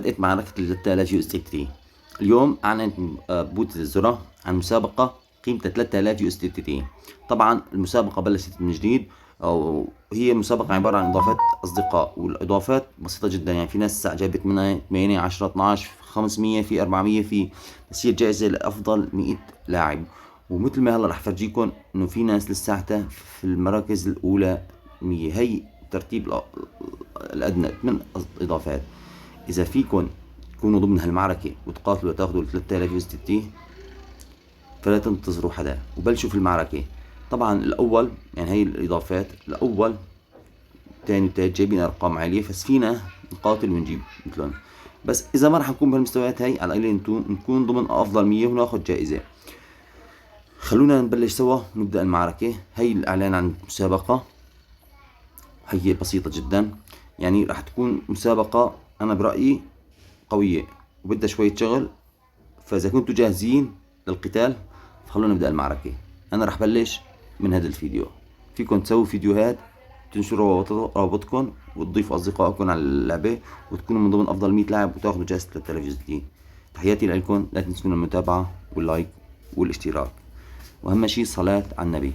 بدأت معركة ال 3000 يو اس تي تي. اليوم أعلنت بوتة الذرة عن مسابقة قيمتها 3000 يو اس تي تي. طبعا المسابقة بلشت من جديد، وهي مسابقة عبارة عن إضافات أصدقاء، والإضافات بسيطة جدا. يعني في ناس جابت منها 8 10 12 500 في 400 في، بس هي الجائزة لأفضل 100 لاعب. ومثل ما هلا رح فرجيكم إنه في ناس لساتها في المراكز الأولى 100. هي ترتيب الأدنى 8 إضافات. إذا فيكن تكونوا ضمن هالمعركة وتقاتلوا وتاخذوا ال 3000 يو اس تي، فلا تنتظروا حدا وبلشوا في المعركة. طبعا الأول، يعني هي الإضافات، الأول تاني وتالت جايبين أرقام عالية، بس فينا نقاتل ونجيب مثلهم. بس إذا ما رح نكون بهالمستويات هاي، على القليل نكون ضمن أفضل 100 وناخذ جائزة. خلونا نبلش سوا ونبدأ المعركة. هي الإعلان عن المسابقة هي بسيطة جدا، يعني رح تكون مسابقة أنا برأيي قوية وبدها شوية شغل. فإذا كنتوا جاهزين للقتال فخلونا نبدأ المعركة. أنا رح بلش من هذا الفيديو. فيكن تسووا فيديوهات، تنشروا روابطكم وتضيفوا أصدقائكم على اللعبة، وتكونوا من ضمن أفضل 100 لاعب وتاخذوا جائزة 3000 جنيه. تحياتي لكم، لا تنسون المتابعة واللايك والاشتراك، وأهم شي صلاة على النبي.